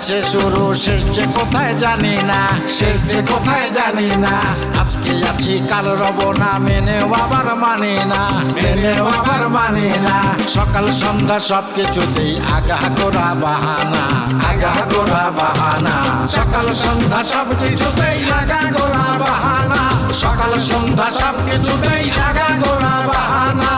আছে শুরু, শেষ যে কোথায় জানি না, শেষ যে কোথায় জানি না। আজকে আছি কাল রব না, মেনেও আবার মানি না, মেনেও আবার মানি না। সকাল সন্ধ্যা সব কিছুতেই আগা গোড়া বাহানা, আগা গোড়া বাহানা। সকাল সন্ধ্যা সব কিছুতেই আগা গোড়া বাহানা, সকাল সন্ধ্যা সব কিছুতেই আগা গোড়া বাহানা।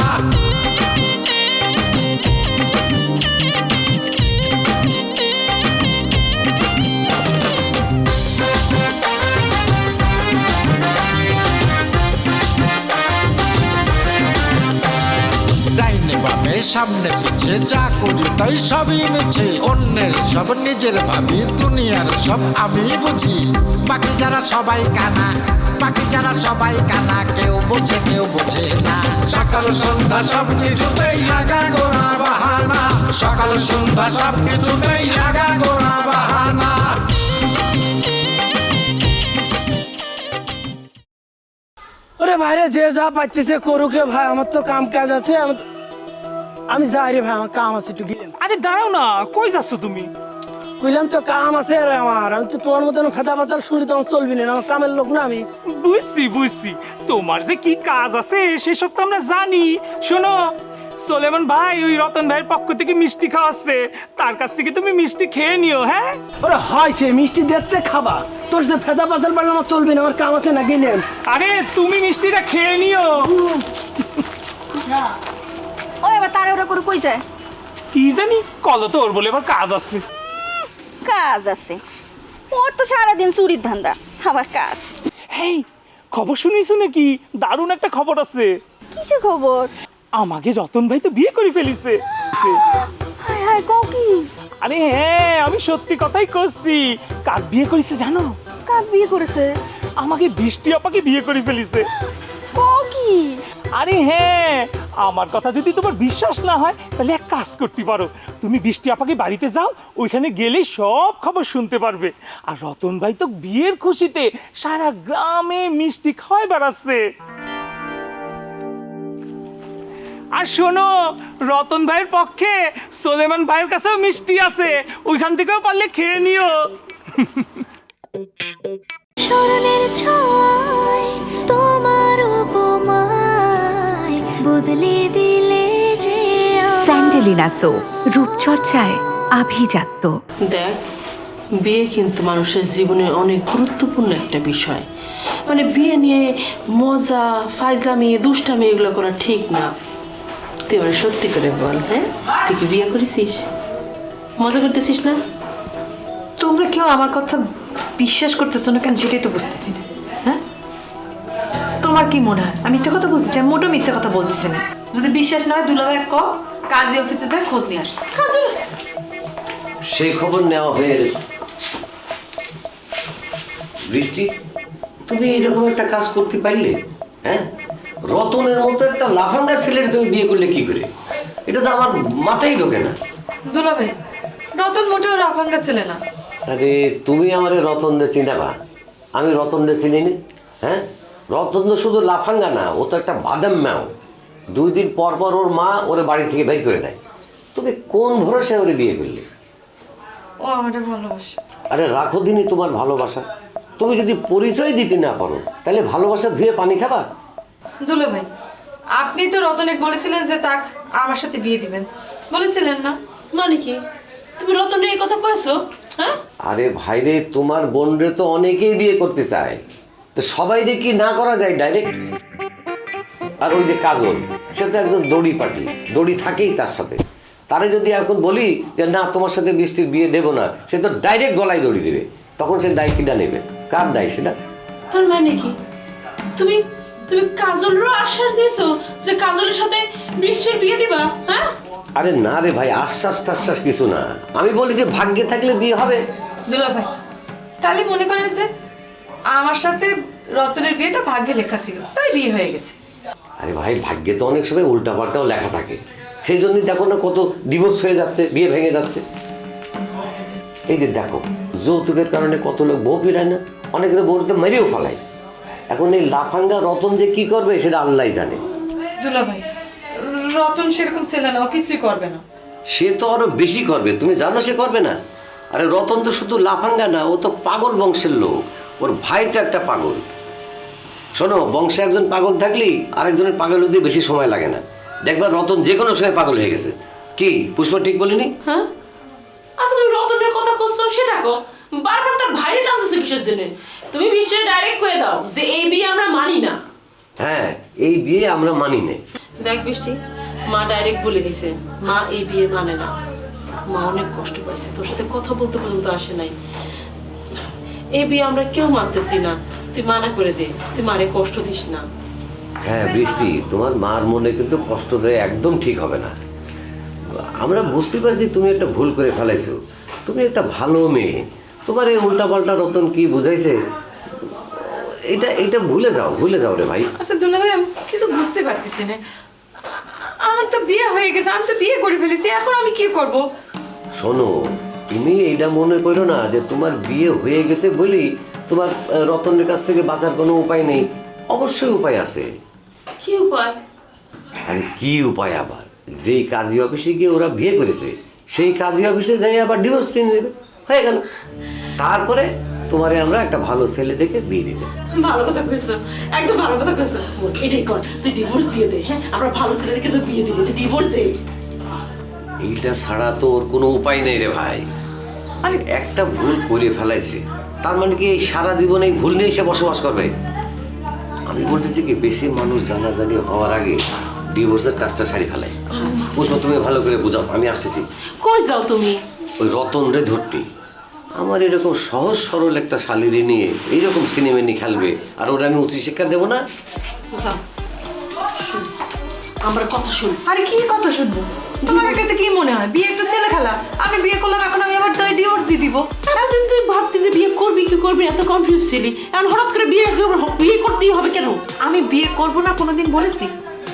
ডাইনে বামে সামনে পিছে যা করি তাই সবই মিছে, অন্যের সব নিজের ভাবি, দুনিয়ার সব আমি বুঝি। বাকি যারা সবাই কানা, বাকি যারা সবাই কানা, কেউ বোঝে কেউ বোঝে না। সকাল সন্ধ্যা সব কিছুতেই আগা গোড়া বাহানা, সকাল সন্ধ্যা সব কিছুতেই আগা গোড়া বাহানা। ওরে ভাইরে যে যা পাইতেছে করুক রে ভাই, আমার তো কাম কাজ আছে, আমি যাই রে ভাই, আমার কাম আছে, একটু গেলাম। আরে দাঁড়াও না, কই যাচ্ছ তুমি? কইলাম তো কাম আছে রে আমার, আমি তো তোমার মতন ফেদা বাতাল শুনি তো আমার চলবি না, আমার কামের লোক না আমি। বুঝছি বুঝছি, তোমার যে কি কাজ আছে সেসব তো আমরা জানি। শোনো সোলেমান ভাই ওই রতন ভাইয়ের পক্ষ থেকে মিষ্টি খাওয়াচ্ছে, তার কাছ থেকে তুমি মিষ্টি খেয়ে নিও। হ্যাঁ ওরে হয় সে মিষ্টি দিচ্ছে খাবা, তোর সাথে ফেদা বাতাল পারলে আমার চলবি না, আমার কাম আছে না, গেলাম। আরে তুমি মিষ্টিটা খেয়ে নিও। ও এবার তারে ওরা করে কইছে কি জানি কল তো ওর বলে এবার কাজ আছে। কাজ আছে, ওর তো সারাদিন চুরির ধান্দা, আবার কাজ। এই খবর শুনেছো নাকি? দারুণ একটা খবর আছে। কিসের খবর? আমাকে রতন ভাই তো বিয়ে করে ফেলিছে। হায় হায়, কও কি? আরে হ্যাঁ, আমি সত্যি কথাই করছি। কাক বিয়ে করেছে জানো? কাক বিয়ে করেছে? আমাকে বৃষ্টি আপাকে বিয়ে করে ফেলিছে। কও কি? আরে হ্যাঁ, আমার কথা যদি তোমার বিশ্বাস না হয় তাহলে এক কাজ করতে পারো, তুমি বৃষ্টি আপাকে বাড়িতে যাও, ওইখানে গেলে সব খবর শুনতে পারবে। আর রতন ভাই তো বিয়ের খুশিতে সারা গ্রামে মিষ্টি খাওয়ায় বেড়াচ্ছে। আর শোনো, রতন ভাইয়ের পক্ষে সোলেমান ভাইয়ের কাছেও মিষ্টি আছে, ওইখান থেকেও পারলে খেয়ে নিও। স্মরণের ছয় তোমার উপমায় বদলে দিলে যে স্যান্ডেলিনা সো, রূপচর্চায় আভিজাত্য। দেখ, বিয়ে কিন্তু মানুষের জীবনে অনেক গুরুত্বপূর্ণ একটা বিষয়। মানে বিয়ে নিয়ে মজা ফাইজলামি দুষ্টামি এগুলো করা ঠিক না। তুই মানে সত্যি করে বল, হ্যাঁ তুই কি বিয়ে করেছিস? মজা করতেছিস না? তোমরা কেউ আমার কথা বিশ্বাস করতেছো না কেন সেটাই তো বুঝতেছি না। হ্যাঁ, তোমার কি মনে হয় আমি মিথ্যা কথা বলতেছি? আমি মোটেও মিথ্যা কথা বলতেছি না। যদি বিশ্বাস না হয় দুলাভাই কাজী অফিসে যায় খোঁজ নিয়ে আসো। সেই খবর নেওয়া হয়ে গেছে। বৃষ্টি, তুমি এরকম একটা কাজ করতে পারলে? হ্যাঁ, রতনের মতো একটা লাফাঙ্গা ছেলের তুমি বিয়ে করলে কি করে? এটা তো আমার মাথায় ঢোকে না। দুলাভাই, রতন মোটেও রাফাঙ্গা ছেলে না। আরে তুমি আমার রতন দে চিনাবা, আমি রতন দে চিনি নি? হ্যাঁ, রতন তো শুধু লাফাঙ্গা না, ও তো একটা বাদাম ম্যাও। 2 দিন পর পর ওর মা ওরে বাড়ি থেকে বের করে দেয়। তুমি কোন ভরসায় ওরে বিয়ে করলে? ও আমাকে ভালোবাসে। আরে রাখো দিনই তোমার ভালোবাসা। তুমি যদি পরিচয় দিতে না পারো তাহলে ভালোবাসা ধুয়ে পানি খাবা? দুলাভাই, আপনি তো রতনে বলেছিলেন যে তাক আমার সাথে বিয়ে দিবেন, বলেছিলেন না? মানে কি তুমি রতনের এই কথা কয়েছো? হ্যাঁ, আরে ভাইরে, তোমার বোনরে তো অনেকেই বিয়ে করতে চায়, তো সবাই কি না করা যায় ডাইরেক্ট? আর ওই যে কাজল, সে তো একজন দড়ি পাটি, দড়ি থাকেই তার সাথে। তারে যদি এখন বলি যে না তোমার সাথে বৃষ্টির বিয়ে দেবো না, সে তো ডাইরেক্ট গলায় দড়ি দেবে। তখন সে দায় কিনা নেবে? কার দায় সেটা? তার মানে কি তুমি তুমি কাজলেরও আশ্বাস দিয়েছো যে কাজলের সাথে বৃষ্টির বিয়ে দিবা? হ্যাঁ, আরে না রে ভাই, আশ্বাস টাশ্বাস কিছু না। আমি বলি যে ভাগ্যে থাকলে বিয়ে হবে। দুলাভাই, তাহলে মনে করেন যে আমার সাথে রতনের বিয়েটা ভাগ্যে লেখা ছিল, তাই বিয়ে হয়ে গেছে। আরে ভাই, ভাগ্যে তো অনেক সময় উল্টাপাল্টাও লেখা থাকে, সেই জন্যই দেখো না কত ডিভোর্স হয়ে যাচ্ছে, বিয়ে ভেঙে যাচ্ছে। এই যে দেখো, যৌতুকের কারণে কত লোক বউ ফিরায় না, অনেকে তো বউতে মেরেও ফেলায়। এখন এই লাফাঙ্গা রতন যে কি করবে সেটা আল্লাহ জানে। দুলাভাই, রতন সেরকম ছেলে না, ও কিছুই করবে না। সে তো আরো বেশি করবে, তুমি জানো সে করবে না? আরে রতন তো শুধু লাফাঙ্গা না, ও তো পাগল বংশের লোক, ওর ভাই তো একটা পাগল। শোনো, বংশে একজন পাগল থাকলে আরেকজনের পাগল হতে বেশি সময় লাগে না। দেখবা রতন যে কোনো সময় পাগল হয়ে গেছে। কি পুষ্পা ঠিক বলিনি? হ্যাঁ, আচ্ছা তুমি রতনের কথা করছো সেটা কো, বারবার তার ভাইরে টানতেছো কিসের জন্য? তুমি বৃষ্টিরে ডাইরেক্ট কয়ে দাও যে এই বিয়ে আমরা মানি না। হ্যাঁ, এই বিয়ে আমরা মানি না। দেখ বৃষ্টি, মা ডাইরেক্ট বলে দিছে মা এই বিয়ে মানে না। মা অনেক কষ্ট পাইছে, তোর সাথে কথা বলতে পর্যন্ত আসে নাই। এই বিয়ে আমরা কেউ মানতেছি না, তুই মানা করে দে, তুই মারে কষ্ট দিস না। হ্যাঁ বৃষ্টি, তোমার মার মনে কিন্তু কষ্ট দেয় একদম ঠিক হবে না। আমরা বুঝতে পারি যে তুমি একটা ভুল করে ফেলাইছো। তুমি একটা ভালো মেয়ে, তোমার এই উল্টাপাল্টা রতন কি বুঝাইছে, এটা ভুলে যাও রে ভাই। আচ্ছা দুলাভাই, আমি কিছু বুঝতে পারতেছি না। আমার তো বিয়ে হয়ে গেছে, আমি তো বিয়ে করে ফেলেছি, এখন আমি কি করব? শোনো, তুমি এইটা মনে করো না যে তোমার বিয়ে হয়ে গেছে বলি তোমার রতনের কাছ থেকে বাঁচার কোনো উপায় নেই। অবশ্যই উপায় আছে। কি উপায়? আরে কি উপায় আবার? যেই কাজী অফিসে গিয়ে ওরা বিয়ে করেছে সেই কাজী অফিসে যাই আবার ডিভোর্স নিয়ে নেবে, হয়ে গেল। তারপরে তোমারে আমরা একটা ভালো ছেলে দেখে বিয়ে দিতে। ভালো কথা কইছো, একদম ভালো কথা কইছো। এটাই কর, তুই ডিভোর্স দিয়ে দে। হ্যাঁ, আমরা ভালো ছেলে দেখে তো বিয়ে দিব, তুই ডিভোর্স দে। এইটা ছাড়া তো ওর কোনো উপায় নেই রে ভাই। আরে একটা ভুল করে ফেলাইছে, তার মানে কি এই সারা জীবন এই ভুল নিয়ে সে বসবাস করবে? আমি বলতেছি কি, বেশি মানুষ জানাজানি হওয়ার আগে ডিভোর্সের কাজটা সারি ফেলাই। পুষ্প, তুমি ভালো করে বুঝাও, আমি আসতেছি। কই যাও তুমি? ওই রতন রে ধরতে। আমার এরকম সহজ সরল একটা শালিরি নিয়ে এইরকম সিনেমেনি খেলবে, আর ওরা আমি উচ্চ শিক্ষা দেবো না? যাও, শুন, আমার কথা শুন। আরে কি কথা শুনবো? তোমার কাছে কি মনে হয় বিয়ে একটা ছেলে খেলা? আমি বিয়ে করলাম, এখন আমি আবার ডিভোর্স দিয়ে দিব? এতদিন তুই ভাবতি যে বিয়ে করবি কি করবি, এত কনফিউজ ছিলি, এখন হঠাৎ করে বিয়ে করতেই হবে কেন? আমি বিয়ে করব না কোনোদিন বলেছি?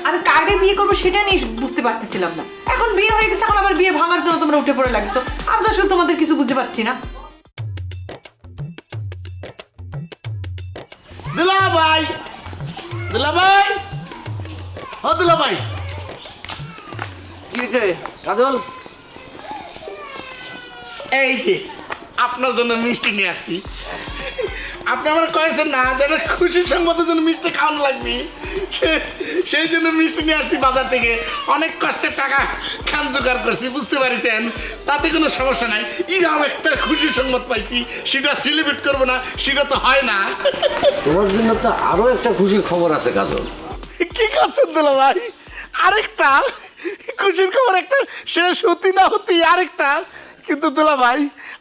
আমি কারে বিয়ে করবো সেটা নিয়ে বুঝতে পারতেছিলাম না। এখন বিয়ে হয়ে গেছে, এখন আবার বিয়ে ভাঙার জন্য তোমরা উঠে পড়ে লাগছো। আমি তো আসলে তোমাদের কিছু বুঝতে পারছি না। দুলাভাই, দুলাভাই, ও দুলাভাই, কি হয়েছে কাজল? এই যে আপনার জন্য মিষ্টি নিয়ে আসছি। আপনি আমার কয়েছেন না যেন খুশির সংবাদের জন্য মিষ্টি খাওয়ানো লাগবে, সেই জন্য মিষ্টি নিয়ে আসছি বাজার থেকে। অনেক কষ্টের টাকা খান জোগাড় করছি, বুঝতে পারছেন? তাতে কোনো সমস্যা নাই। এরকম একটা খুশির সংবাদ পাইছি, সেটা সেলিব্রেট করবো না, সেটা তো হয় না। তোমার জন্য তো আরো একটা খুশির খবর আছে কাজল। কি করছেন দুলা ভাই? আরেকটা খুশির খবর? একটা শেষ হতি না হতি আরেকটা। কিন্তু দুলা ভাই,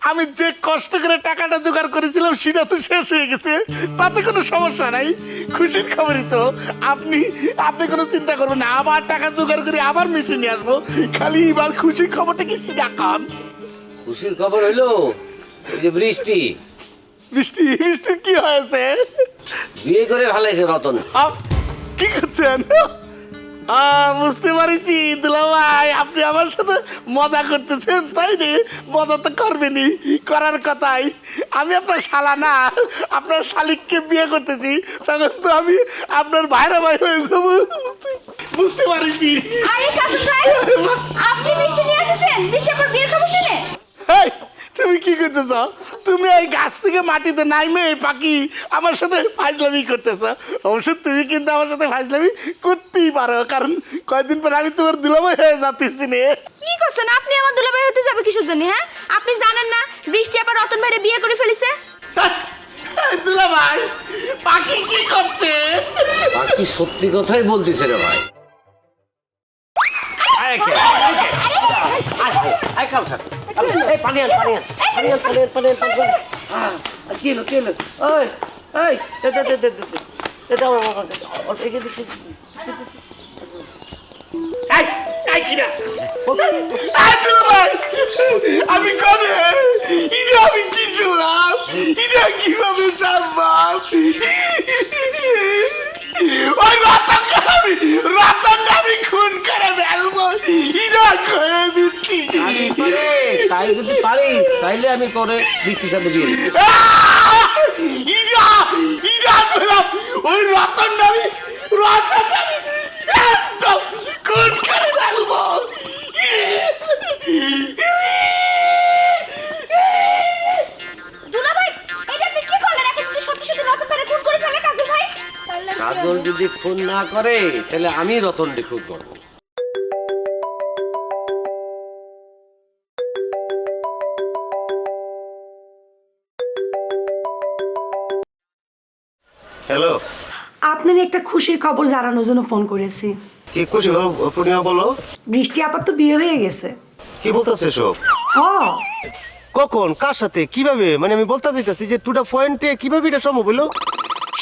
আমি যে কষ্ট করে টাকাটা জোগাড় করেছিলাম সেটা তো শেষ হয়ে গেছে, তাতে কোনো সমস্যা নাই। খুশির খবরই তো। আপনি কোনো চিন্তা করবেন না, আবার টাকা জোগাড় করে আবার মিশে নিয়ে আসবো। খালি এবার খুশির খবরটা কি সেটা কান। খুশির খবর হইলো ওই যে বৃষ্টি। বৃষ্টির কি হয়েছে? বিয়ে করে ভালাইছে রতন। কি করছেন? বুঝতে পারছি দুলা ভাই, আপনি আমার সাথে মজা করতেছেন, তাই রে? মজা তো করবেনি, করার কথাই। আমি আপনার শালা না, আপনার শালিককে বিয়ে করতেছি, তখন তো আমি আপনার ভাইরা ভাই হয়ে যাবো। বুঝতে পারছি। আরে কাজল ভাই, আপনি মিষ্টি নিয়ে এসেছেন? মিষ্টি আপনার বিয়ের খবর শুনে? এই, তুমি কি করতেছ? তুমি এই গাছ থেকে মাটিতে নাইমে পাখি আমার সাথে ফাজলামি করতেছ। অবশ্য তুমি কিন্তু আমার সাথে ফাজলামি করতেই পারো, কারণ কয়েকদিন পর আমি তোমার দুলাভাই হয়ে যাচ্ছি নে। কি করছেন আপনি? আমার দুলাভাই হতে যাবে কিসের জন্য? হ্যাঁ, আপনি জানেন না বৃষ্টি আবার রতন ভাইরে বিয়ে করে ফেলেছে? দুলাভাই, পাখি কি করছে? বাকি সত্যি কথাই বলতিছে রে ভাই। আমি কবে আমি কি শুনলাম? এটা কিভাবে সম্ভব? ওই রতন আমি খুন করে ফেলবো, ইরা করে দিচ্ছি। তাই যদি পারিস তাইলে আমি করে বৃষ্টির সাথে বিয়ে দিবো। ওই রতন আমি একদম খুন করে ফেলবো। কাজল যদি ফোন না করে তাহলে আমি রতনকে খুন করবো। হ্যালো, আপনার একটা খুশির খবর জানানোর জন্য ফোন করেছি। কি খুশি হলো পূর্ণিমা, বলো। বৃষ্টি আপার তো বিয়ে হয়ে গেছে। কি বলতেছে সব? হ, কখন, কার সাথে, কিভাবে? মানে আমি বলতে চাইতেছি যে টু দা পয়েন্টে কিভাবে এটা সম্ভব হলো?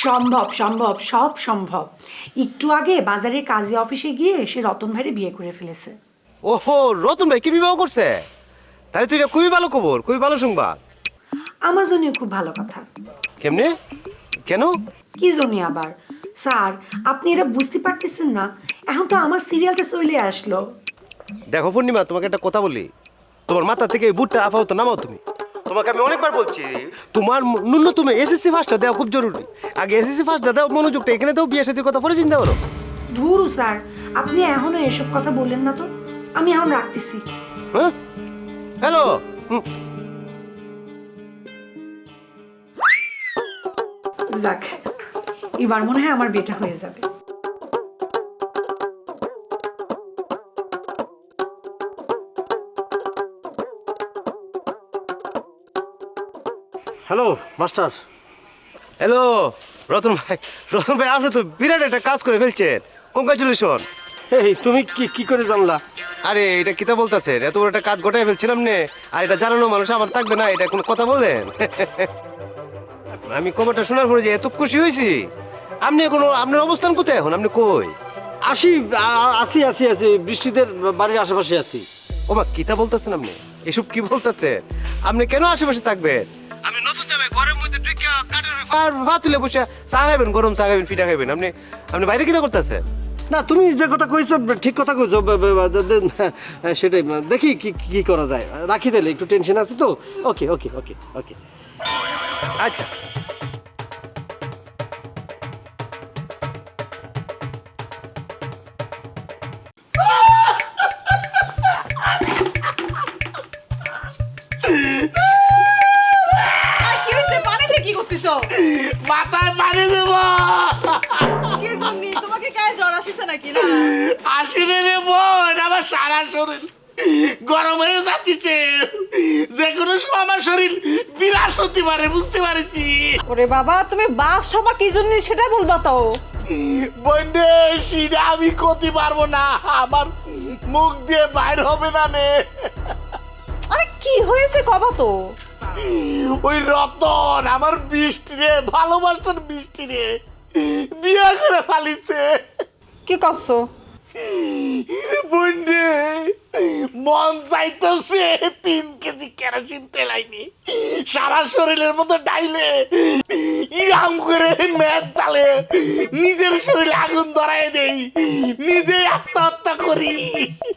সম্ভব সম্ভব সব সম্ভব। একটু আগে বাজারের কাজী অফিসে গিয়ে সে রতন ভাইরে বিয়ে করে ফেলেছে। ওহো, রতন ভাই কি বিবাহ করছে? তাহলে তো এটা খুবই ভালো খবর, খুবই ভালো সংবাদ। আমার জন্য খুব ভালো কথা। কেমনে, কেন? কি জন্য আবার? স্যার, আপনি এটা বুঝতে পারতেছেন না? এখন তো আমার সিরিয়ালটা চলে আসলো। দেখো পূর্ণিমা, তোমাকে একটা কথা বলি, তোমার মাথা থেকে এই বুটটা আপাতত নামাও তুমি। তোমাকে আমি অনেকবার বলছি, তোমার ন্যূনতম এসএসসি ফার্স্টটা দেওয়া খুব জরুরি। আগে এসএসসি ফার্স্টটা দাও, মনোযোগটা এখানে দাও, বিয়ে শাদীর কথা পরে চিন্তা করো। ধুরু স্যার, আপনি এখনো এসব কথা বললেন না তো। আমি এখন রাখতেছি। হ্যাঁ, হ্যালো। যাক, এবার মনে হয় আমার বিয়েটা হয়ে যাবে। Hello master. হ্যালো রতন ভাই, রতন ভাই আপনি তো বিরাট একটা কাজ করে ফেলছেন, কংগ্রাচুলেশন। এই তুমি কি করে জানলা? আরে এটা কিতা বলতেছেন, এত বড় একটা কাজ গোটাই ফেলছিলাম নে, আর এটা জানানো মানুষ আমার থাকবে না, এটা কোনো কথা বললেন? আমি খবরটা শোনার পরে যে এত খুশি হয়েছি। আপনি কোনো, আপনার অবস্থান কোথায় এখন, আপনি কই? আছি বৃষ্টিদের বাড়ির আশেপাশে আছি। ও মা, কিতা বলতেছেন আপনি? এসব কি বলতেছেন? আপনি কেন আশেপাশে থাকবেন? আমি নতুন যাবে ঘরের মধ্যে ঢুকে কাঠের ভাত তুলে বসে চা খাইবেন, গরম চা খাইবেন, পিঠা খাইবেন। আপনি বাইরে কিতা করতেছেন? না, তুমি যে কথা কইছো ঠিক কথা কইছো, সেটাই দেখি কি করা যায়। রাখি দিলে একটু টেনশন আছে তো। ওকে ওকে ওকে ওকে, আচ্ছা। কি হইছে? পানিতে কি করতেছো? মাথায় পানি দেব। কি জন্য? তোমাকে গায়ে জ্বর আসিছে নাকি? না আসিনি রে বোন, আমার সারা শরীর গরম হয়ে যাচ্ছে। যে কোনো সময় আমার শরীর বিরাস হতে পারে, বুঝতে পারছি। ওরে বাবা, তুমি বাস সভা কি জন্য সেটা বলবা তো। বন্ধে সেটা আমি করতে পারবো না, আমার মুখ দিয়ে বাইর হবে না নে। আরে কি হয়েছে কবা তো। ওই রতন আমার বৃষ্টি রে, ভালোবাসার বৃষ্টি রে বিয়ে করে ফালিছে। কি করছো? বন্ধে মন চাইতেছে 3 কেজি কেরোসিন তেল আইনি সারা শরীরের মধ্যে ডাইলে ইরাম করে ম্যাচ চালে নিজের শরীরে আগুন ধরায় দেই, নিজে আত্মহত্যা করি।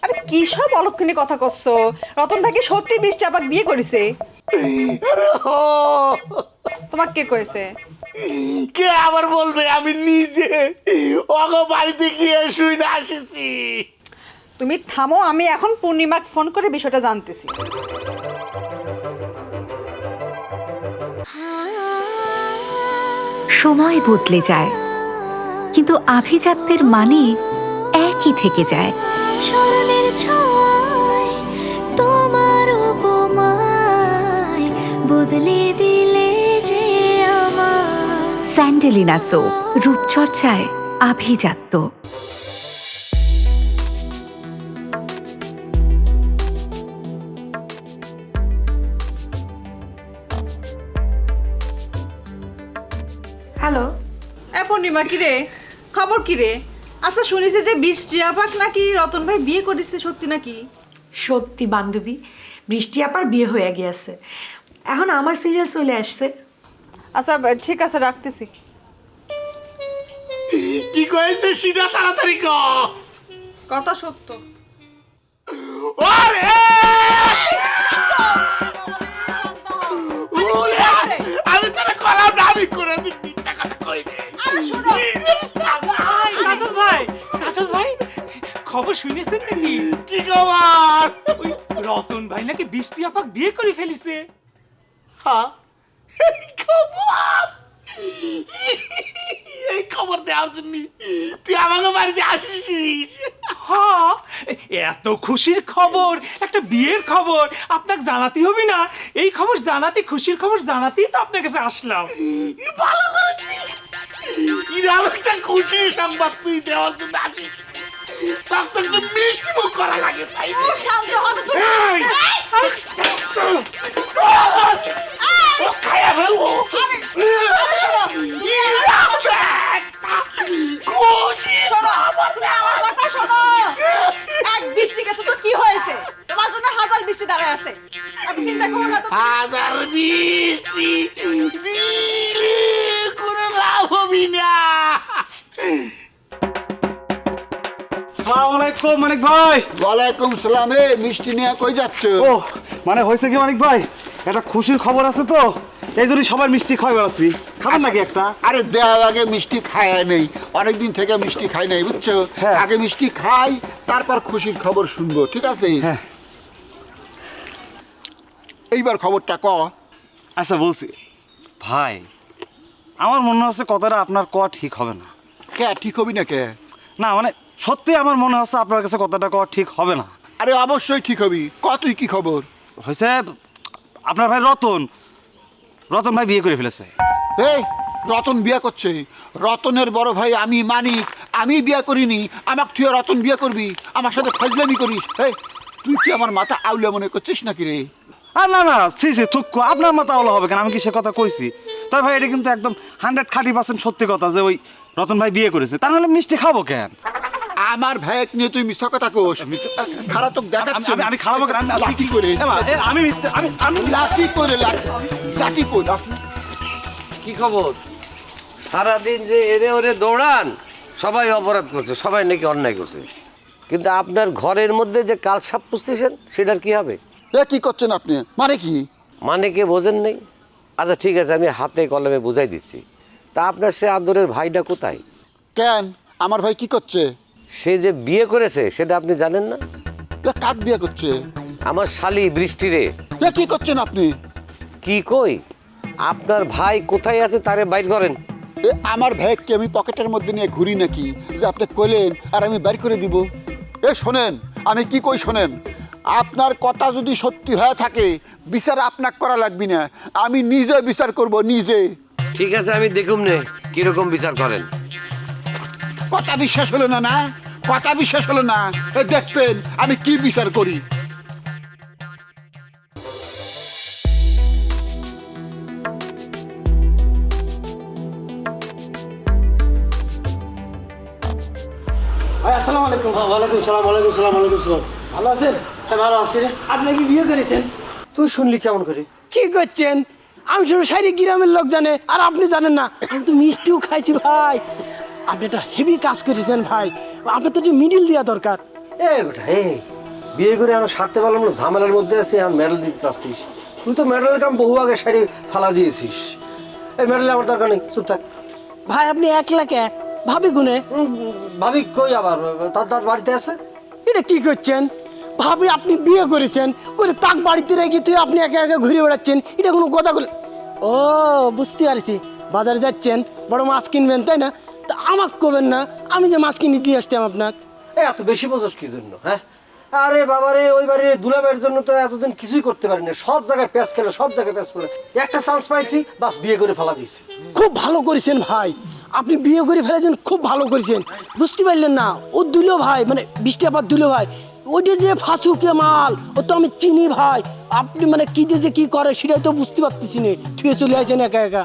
আরে কি সব অলক্ষণী কথা করছো? রতন ভাইকে সত্যি বৃষ্টি আবার বিয়ে করেছে? আরে হো, তোমাকে কে কয়েছে? কে আবার বলবে? আমি নিজে অগ বাড়িতে গিয়ে শুই না আসিছি। তুমি থামো, আমি এখন পূর্ণিমাকে ফোন করে বিষয়টা জানতেছি। সময় বদলে যায়, কিন্তু আভিজাত্যের মানে একই থেকে যায়। স্মরণের ছয় তোমার উপমায় বদলে দিলে যে আমার। স্যান্ডেলিনা সো, রূপচর্চায় আভিজাত্য। হ্যালো, পূর্ণিমা, কি রে খবর? কি রে? আচ্ছা, শুনেছি যে বৃষ্টি আপাক নাকি রতন ভাই বিয়ে করেছে, সত্যি নাকি? সত্যি বান্ধবী, বৃষ্টি আপার বিয়ে হয়ে গিয়েছে। এখন আমার সিরিয়াল চলে আসছে। আচ্ছা ঠিক আছে, রাখতেছি। কি কয়েছে সেটা তাড়াতাড়ি ক। কথা সত্য। ওরে আমি তোরা কলাম না, আমি করে দিন মিথ্যা কথা কই রে। কাজল ভাই খবর শুনেছেন নাকি? কি খবর? ওই রতন ভাই নাকি বৃষ্টি আপাক বিয়ে করে ফেলিছে। হ্যাঁ, এই খবর, এই খবর দেওয়ার জন্য তুই আমাকে বাড়িতে আসিস। হ্যাঁ, এত খুশির খবর, একটা বিয়ের খবর আপনাকে জানাতে হবে না? এই খবর জানাতে, খুশির খবর জানাতেই তো আপনার কাছে আসলাম। ভালো করেছিস, এরকম একটা খুশির সংবাদ তুই দেওয়ার জন্য আসিস, তখন তো মিষ্টি মুখ করা লাগে। তাই না? শান্ত হও তো তুমি। এই! ও খায়া ফেলবো। খুশি আমার কথা শোনো। এক বৃষ্টি গেছে তো কি হয়েছে? তোমার জন্য হাজার বৃষ্টি দাঁড়ায় আছে। আপনি চিন্তা করো না তো। হাজার বৃষ্টি দিলে কোনো লাভ হবি না। আসসালামু আলাইকুম মানিক ভাই। ওয়ালাইকুম সালাম। মিষ্টি নিয়ে কই যাচ্ছ? ও মানে হয়েছে কি মানিক ভাই, একটা খুশির খবর আছে তো, এই জন্য সবার মিষ্টি খাওয়াই বেড়াচ্ছি। খাবেন নাকি একটা? আরে দেওয়ার আগে মিষ্টি খায় নেই, অনেকদিন থেকে মিষ্টি খাই নাই বুঝছো। হ্যাঁ। আগে মিষ্টি খাই, তারপর খুশির খবর শুনবো, ঠিক আছে? হ্যাঁ। এইবার খবরটা ক। আচ্ছা বলছি ভাই, আমার মনে হচ্ছে কথাটা আপনার কওয়া ঠিক হবে না। কে ঠিক হবি না কে? না মানে সত্যি আমার মনে হচ্ছে আপনার কাছে কথাটা কওয়া ঠিক হবে না। আরে অবশ্যই ঠিক হবি, ক তুই কি খবর? হয়েছে আপনার ভাই রতন ভাই বিয়ে করে ফেলেছে। এই রতন বিয়ে করছে? রতনের বড় ভাই আমি মানিক, আমি বিয়ে করিনি, আমাকে তুই রতন বিয়ে করবি? আমার সাথে ফাজলামি করিস? এই তুই কি আমার মাথা আউলা মনে করছিস নাকি রে? আর না না সি থুক্কু, আপনার মাথা আওলা হবে কেন? আমি কি সে কথা কইছি? তাই ভাই এটা কিন্তু একদম 100% সত্যি কথা যে ওই রতন ভাই বিয়ে করেছে, তা নাহলে মিষ্টি খাবো কেন? আমার ভাইক নিয়ে তুই মিথ্যা কথা কোস। খারাপ তোকে দেখাচ্ছি। আমি খাওয়াবো কেন? লাঠি করে আমি লাঠি করে লাঠি করে লাঠি। কি খবর? সারাদিন যে এরে ওরে দৌড়ান, সবাই অপরাধ করছে, সবাই নাকি অন্যায় করছে, কিন্তু আপনার ঘরের মধ্যে যে কাল সাপ পুষতেছেন সেটার কি হবে? এ কি করছেন আপনি? মানে কি? মানে কে বোঝেন নেই? আচ্ছা ঠিক আছে, আমি হাতে কলমে বুঝাই দিচ্ছি। তা আপনার সে আদরের ভাইটা কোথায়? কেন আমার ভাই কি করছে? সে যে বিয়ে করেছে সেটা আপনি জানেন না? এ কাক বিয়ে করছে? আমার শালি বৃষ্টিরে। এ কি করছেন আপনি? কি কই, আপনার ভাই কোথায় আছে তারে বাইর করেন। এ আমার ভাইকে আমি পকেটের মধ্যে নিয়ে ঘুরি নাকি যে আপনি কইলেন আর আমি বের করে দিব? এ শোনেন, আমি কি কই শোনেন, আপনার কথা যদি সত্যি হয়ে থাকে বিচার আপনাকে করা লাগবে না, আমি নিজে বিচার করব নিজে। ঠিক আছে, আমি দেখুন নে কিরকম বিচার করেন। কথা বিশ্বাস হলো না? না কথা বিশ্বাস হলো না? এ দেখবেন আমি কি বিচার করি। আসসালামু আলাইকুম। ওয়ালাইকুম সালাম। ওয়ালাইকুম সালাম। ওয়ালাইকুম সালাম। ভালো আছেন? হ্যাঁ ভালো আছি। আপনি কি বিয়ে করেছেন? তুই শুনলি কেমন করে? কি করছেন? আমি শুধু সারি গ্রামের লোক জানে আর আপনি জানেন না। আমি তো মিষ্টিও খাইছি ভাই। আপনি একটা হেভি কাজ করেছেন ভাই, আপনার তো একটু মিডিল দেওয়া দরকার। বেটা বিয়ে করে আমি সারতে পারলাম না, ঝামেলার মধ্যে আছি, এখন মেডেল দিতে চাচ্ছিস? তুই তো মেডেলের কাম বহু আগে সারি ফালা দিয়েছিস। এই মেডেল আমার দরকার নেই, চুপ থাক। ভাই আপনি একলা কে? ভাবি গুনে? ভাবি কই আবার? তার বাড়িতে আছে। এটা কি করছেন ভাবি? আপনি বিয়ে করেছেন করে তাক বাড়িতে রেখে তুই আপনি একা একা ঘুরে বেড়াচ্ছেন, এটা কোনো কথা বলে? ও বুঝতে পারছি, বাজারে যাচ্ছেন, বড় মাছ কিনবেন তাই না? তা আমাকে করবেন না, আমি যে মাছ কিনে দিয়ে আসতাম আপনাকে। এত বেশি বোঝাস কি জন্য? হ্যাঁ আরে বাবারে, ওই বাড়ির দুলাভাইয়ের জন্য তো এতদিন কিছুই করতে পারি না, সব জায়গায় প্যাঁচ খেলে, সব জায়গায় প্যাঁচ খেলে, একটা চান্স পাইছি বাস বিয়ে করে ফেলা দিয়েছি। খুব ভালো করেছেন ভাই, আপনি বিয়ে করে ফেলেছেন, খুব ভালো করেছেন। বুঝতে পারলেন না, ও দুলো ভাই মানে বৃষ্টি আবার দুলো ভাই, ওইটা যে ফাঁসুকে মাল, ও তো আমি চিনি ভাই। আপনি মানে কি দিয়ে যে কি করে সেটাই তো বুঝতে পারতেছি না, থুয়ে চলে আসেন একা একা।